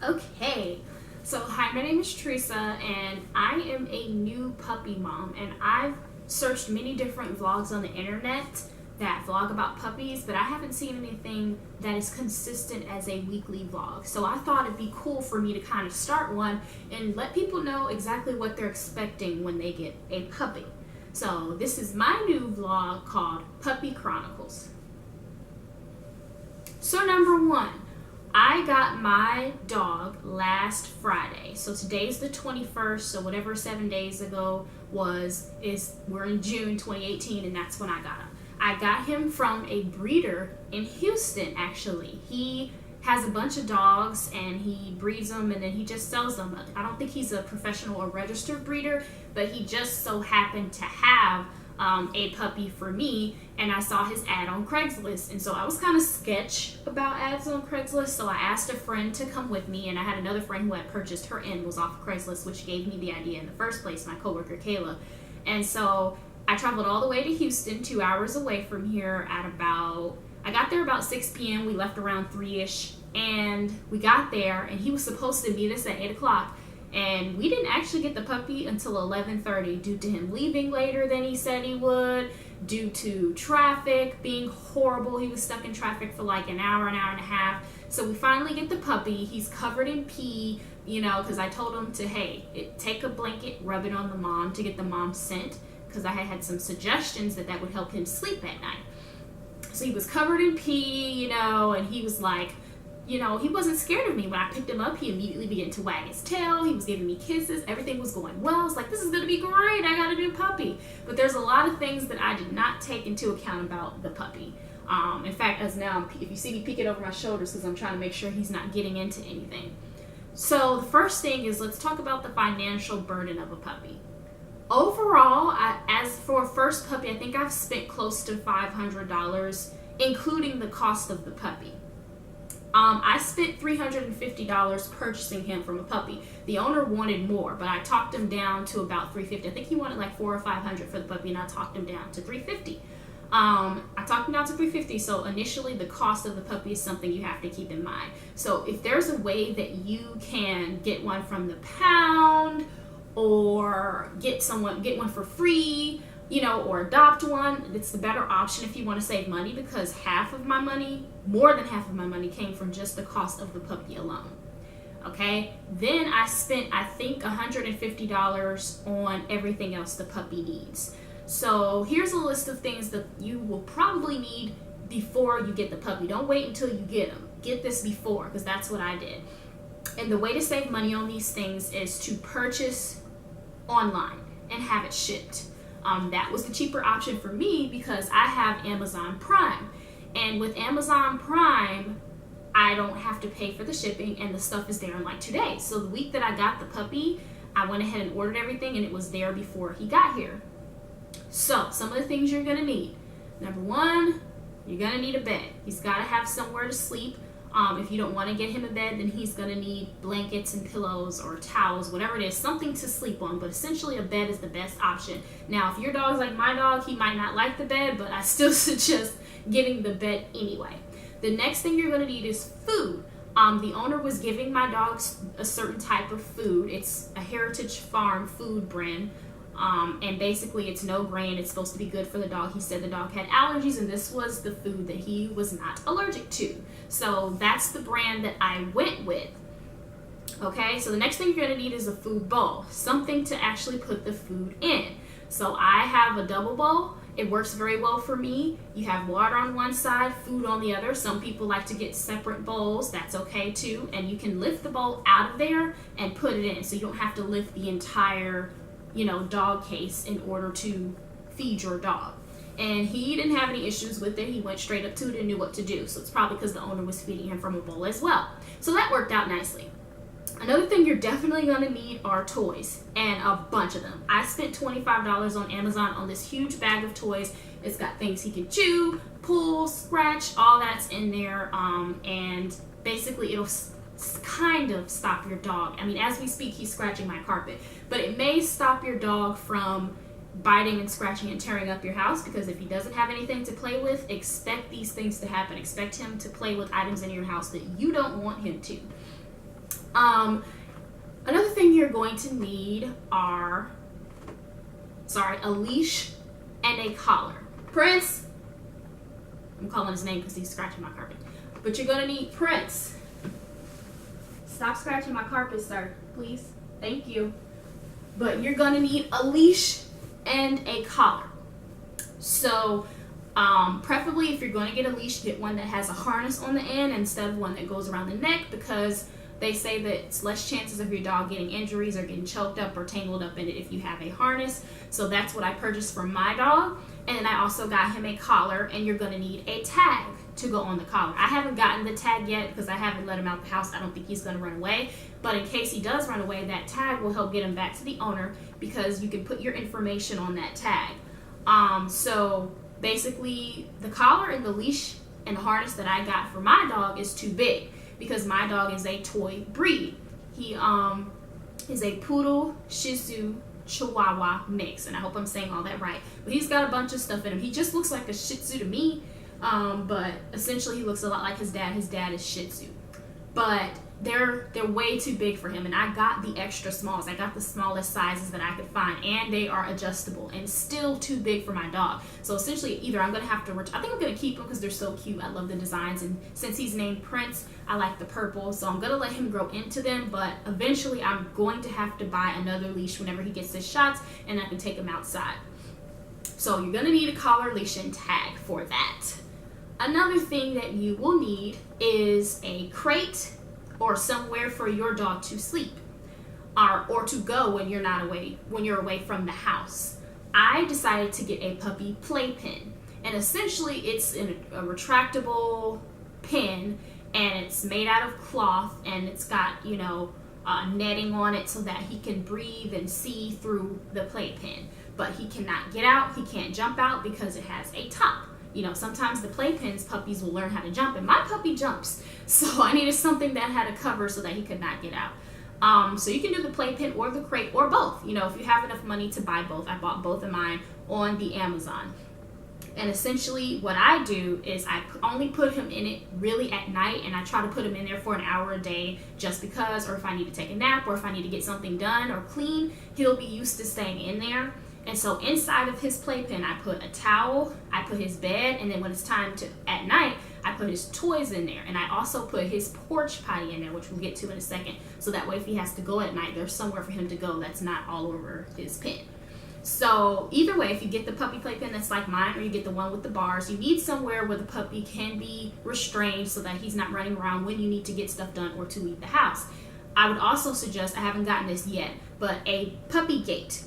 Okay, so hi, my name is Teresa, and I am a new puppy mom, and I've searched many different vlogs on the internet that vlog about puppies, but I haven't seen anything that is consistent as a weekly vlog. So I thought it'd be cool for me to kind of start one and let people know exactly what they're expecting when they get a puppy. So this is my new vlog called Puppy Chronicles. So number one, I got my dog last Friday. So today's the 21st, so whatever 7 days ago we're in June 2018, and that's when I got him. I got him from a breeder in Houston, actually. He has a bunch of dogs and he breeds them and then he just sells them. I don't think he's a professional or registered breeder, but he just so happened to have a puppy for me, and I saw his ad on Craigslist, and so I was kind of sketch about ads on Craigslist, so I asked a friend to come with me, and I had another friend who had purchased her end was off of Craigslist, which gave me the idea in the first place, my coworker Kayla. And so I traveled all the way to Houston, 2 hours away from here I got there about 6 p.m. We left around 3-ish, and we got there, and he was supposed to meet us at 8 o'clock. And we didn't actually get the puppy until 11:30 due to him leaving later than he said he would, due to traffic being horrible. He was stuck in traffic for like an hour and a half. So we finally get the puppy. He's covered in pee, because I told him to, take a blanket, rub it on the mom to get the mom scent, because I had some suggestions that would help him sleep at night. So he was covered in pee, and he was like, he wasn't scared of me. When I picked him up, he immediately began to wag his tail. He was giving me kisses. Everything was going well. I was like, this is going to be great. I got a new puppy. But there's a lot of things that I did not take into account about the puppy. In fact, as now, if you see me peeking over my shoulders, because I'm trying to make sure he's not getting into anything. So the first thing is, let's talk about the financial burden of a puppy. Overall, as for a first puppy, I think I've spent close to $500, including the cost of the puppy. I spent $350 purchasing him from a puppy. The owner wanted more, but I talked him down to about $350. I think he wanted like $400 or $500 for the puppy, and I talked him down to $350. I talked him down to $350. So initially, the cost of the puppy is something you have to keep in mind. So if there's a way that you can get one from the pound, or get one for free, or adopt one, it's the better option if you want to save money, because more than half of my money came from just the cost of the puppy alone. Okay, then I spent, I think, $150 on everything else the puppy needs. So here's a list of things that you will probably need before you get the puppy. Don't wait until you get them. Get this before, because that's what I did. And the way to save money on these things is to purchase online and have it shipped. That was the cheaper option for me because I have Amazon Prime. And with Amazon Prime, I don't have to pay for the shipping, and the stuff is there in like 2 days. So the week that I got the puppy, I went ahead and ordered everything, and it was there before he got here. So some of the things you're gonna need. Number one, you're gonna need a bed. He's gotta have somewhere to sleep. If you don't want to get him a bed, then he's going to need blankets and pillows or towels, whatever it is, something to sleep on. But essentially, a bed is the best option. Now, if your dog's like my dog, he might not like the bed, but I still suggest getting the bed anyway. The next thing you're going to need is food. The owner was giving my dogs a certain type of food. It's a Heritage Farm food brand. And basically it's no grain. It's supposed to be good for the dog. He said the dog had allergies, and this was the food that he was not allergic to. So that's the brand that I went with. Okay, so the next thing you're going to need is a food bowl, something to actually put the food in. So I have a double bowl. It works very well for me. You have water on one side, food on the other. Some people like to get separate bowls. That's okay too. And you can lift the bowl out of there and put it in, so you don't have to lift the entire dog case in order to feed your dog. And he didn't have any issues with it. He went straight up to it and knew what to do. So it's probably because the owner was feeding him from a bowl as well. So that worked out nicely. Another thing you're definitely going to need are toys, and a bunch of them. I spent $25 on Amazon on this huge bag of toys. It's got things he can chew, pull, scratch, all that's in there. And basically it'll kind of stop your dog. I mean, as we speak, he's scratching my carpet, but it may stop your dog from biting and scratching and tearing up your house, because if he doesn't have anything to play with, expect these things to happen. Expect him to play with items in your house that you don't want him to. Another thing you're going to need are, a leash and a collar. Prince, I'm calling his name because he's scratching my carpet. But you're gonna need Prince. Stop scratching my carpet, sir, please. Thank you. But you're gonna need a leash and a collar. So, preferably if you're gonna get a leash, get one that has a harness on the end instead of one that goes around the neck, because they say that it's less chances of your dog getting injuries or getting choked up or tangled up in it if you have a harness. So that's what I purchased for my dog. And then I also got him a collar, and you're gonna need a tag to go on the collar. I haven't gotten the tag yet because I haven't let him out the house. I don't think he's gonna run away. But in case he does run away, that tag will help get him back to the owner, because you can put your information on that tag. So basically the collar and the leash and the harness that I got for my dog is too big, because my dog is a toy breed. He is a poodle, shih tzu, chihuahua mix, and I hope I'm saying all that right. But he's got a bunch of stuff in him. He just looks like a shih tzu to me, but essentially he looks a lot like his dad. His dad is shih tzu. But they're way too big for him, and I got the extra smalls. I got the smallest sizes that I could find, and they are adjustable and still too big for my dog. So essentially, either I'm gonna have to I think I'm gonna keep them because they're so cute. I love the designs, and since he's named Prince, I like the purple, so I'm gonna let him grow into them. But eventually I'm going to have to buy another leash whenever he gets his shots, and I can take him outside. So you're gonna need a collar, leash, and tag for that. Another thing that you will need is a crate or somewhere for your dog to sleep, or to go when you're away from the house. I decided to get a puppy playpen, and essentially it's a retractable pen, and it's made out of cloth, and it's got netting on it so that he can breathe and see through the playpen. But he cannot get out, he can't jump out because it has a top. Sometimes the playpens, puppies will learn how to jump, and my puppy jumps. So I needed something that had a cover so that he could not get out. So you can do the playpen or the crate or both. If you have enough money to buy both. I bought both of mine on the Amazon. And essentially what I do is I only put him in it really at night, and I try to put him in there for an hour a day just because, or if I need to take a nap, or if I need to get something done or clean, he'll be used to staying in there. And so inside of his playpen, I put a towel, I put his bed, and then when it's time at night, I put his toys in there. And I also put his porch potty in there, which we'll get to in a second. So that way if he has to go at night, there's somewhere for him to go that's not all over his pen. So either way, if you get the puppy playpen that's like mine, or you get the one with the bars, you need somewhere where the puppy can be restrained so that he's not running around when you need to get stuff done or to leave the house. I would also suggest, I haven't gotten this yet, but a puppy gate.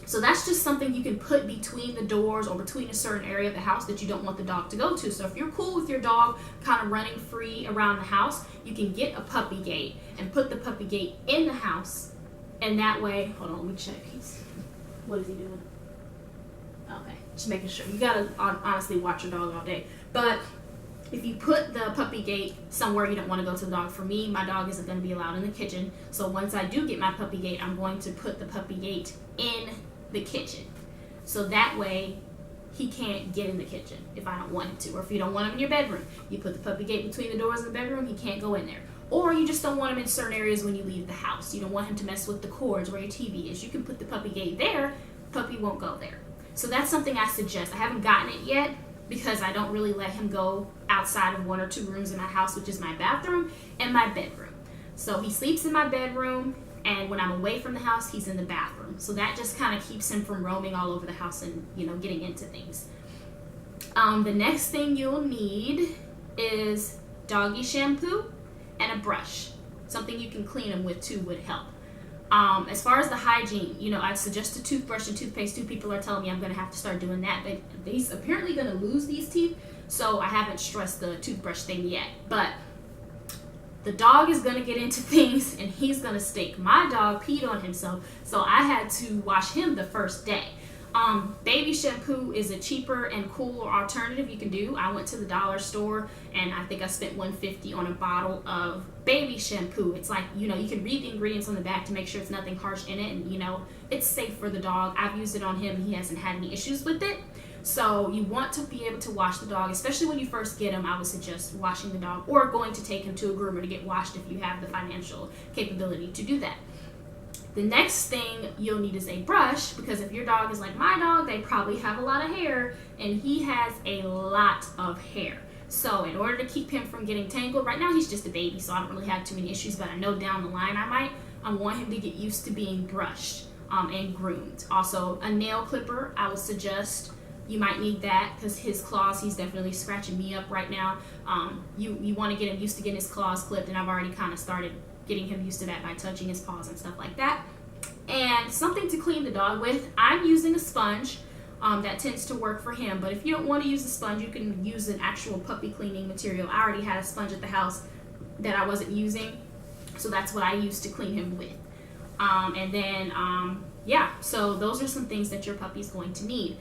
So that's just something you can put between the doors or between a certain area of the house that you don't want the dog to go to. So if you're cool with your dog kind of running free around the house, you can get a puppy gate and put the puppy gate in the house. And that way, hold on, let me check. What is he doing? Okay, just making sure. You gotta honestly watch your dog all day. But if you put the puppy gate somewhere you don't want to go to the dog, for me, my dog isn't going to be allowed in the kitchen. So once I do get my puppy gate, I'm going to put the puppy gate in the kitchen. So that way he can't get in the kitchen if I don't want him to. Or if you don't want him in your bedroom, you put the puppy gate between the doors of the bedroom, he can't go in there. Or you just don't want him in certain areas when you leave the house. You don't want him to mess with the cords where your TV is. You can put the puppy gate there, puppy won't go there. So that's something I suggest. I haven't gotten it yet because I don't really let him go outside of 1 or 2 rooms in my house, which is my bathroom and my bedroom. So he sleeps in my bedroom, and when I'm away from the house, he's in the bathroom. So that just kind of keeps him from roaming all over the house and, getting into things. The next thing you'll need is doggy shampoo and a brush. Something you can clean him with too would help. As far as the hygiene, I'd suggest a toothbrush and toothpaste too. People are telling me I'm going to have to start doing that, but he's apparently going to lose these teeth, so I haven't stressed the toothbrush thing yet. But the dog is going to get into things, and he's going to stink. My dog peed on himself, so I had to wash him the first day. Baby shampoo is a cheaper and cooler alternative you can do. I went to the dollar store, and I think I spent $1.50 on a bottle of baby shampoo. It's like, you can read the ingredients on the back to make sure it's nothing harsh in it, and it's safe for the dog. I've used it on him. He hasn't had any issues with it. So you want to be able to wash the dog, especially when you first get him. I would suggest washing the dog or going to take him to a groomer to get washed if you have the financial capability to do that. The next thing you'll need is a brush, because if your dog is like my dog, they probably have a lot of hair, and he has a lot of hair. So in order to keep him from getting tangled, right now he's just a baby, so I don't really have too many issues, but I know down the line I might. I want him to get used to being brushed and groomed. Also, a nail clipper, I would suggest. You might need that because his claws, he's definitely scratching me up right now. You want to get him used to getting his claws clipped, and I've already kind of started getting him used to that by touching his paws and stuff like that. And something to clean the dog with. I'm using a sponge. That tends to work for him, but if you don't want to use a sponge, you can use an actual puppy cleaning material. I already had a sponge at the house that I wasn't using, so that's what I used to clean him with. And then, yeah, so those are some things that your puppy's going to need.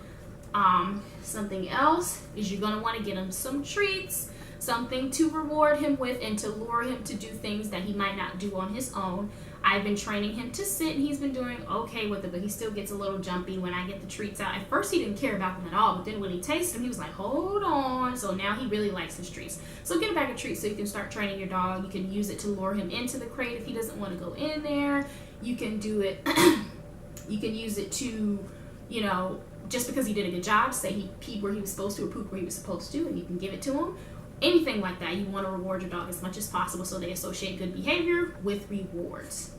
Something else is you're going to want to get him some treats, something to reward him with and to lure him to do things that he might not do on his own. I've been training him to sit, and he's been doing okay with it, but he still gets a little jumpy when I get the treats out. At first, he didn't care about them at all, but then when he tasted them, he was like, hold on. So now he really likes his treats. So get a bag of treats so you can start training your dog. You can use it to lure him into the crate if he doesn't want to go in there. You can do it, you can use it to, you know, just because he did a good job, say he peed where he was supposed to or pooped where he was supposed to, and you can give it to him. Anything like that, you want to reward your dog as much as possible so they associate good behavior with rewards.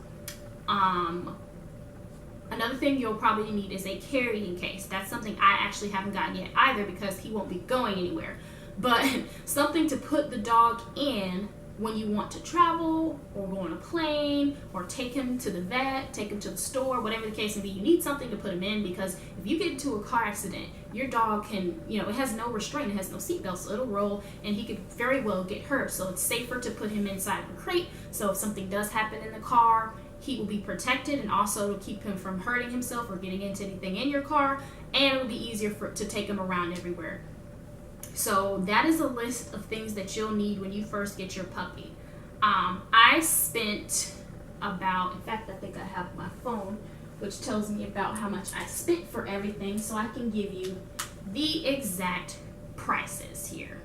Another thing you'll probably need is a carrying case. That's something I actually haven't gotten yet either because he won't be going anywhere. But something to put the dog in when you want to travel or go on a plane or take him to the vet, take him to the store, whatever the case may be. You need something to put him in because if you get into a car accident, your dog can, you know, it has no restraint, it has no seatbelt, so it'll roll and he could very well get hurt. So it's safer to put him inside of a crate. So if something does happen in the car, he will be protected, and also to keep him from hurting himself or getting into anything in your car, and it'll be easier to take him around everywhere. So that is a list of things that you'll need when you first get your puppy. I spent about, in fact, I think I have my phone, which tells me about how much I spent for everything, so I can give you the exact prices here.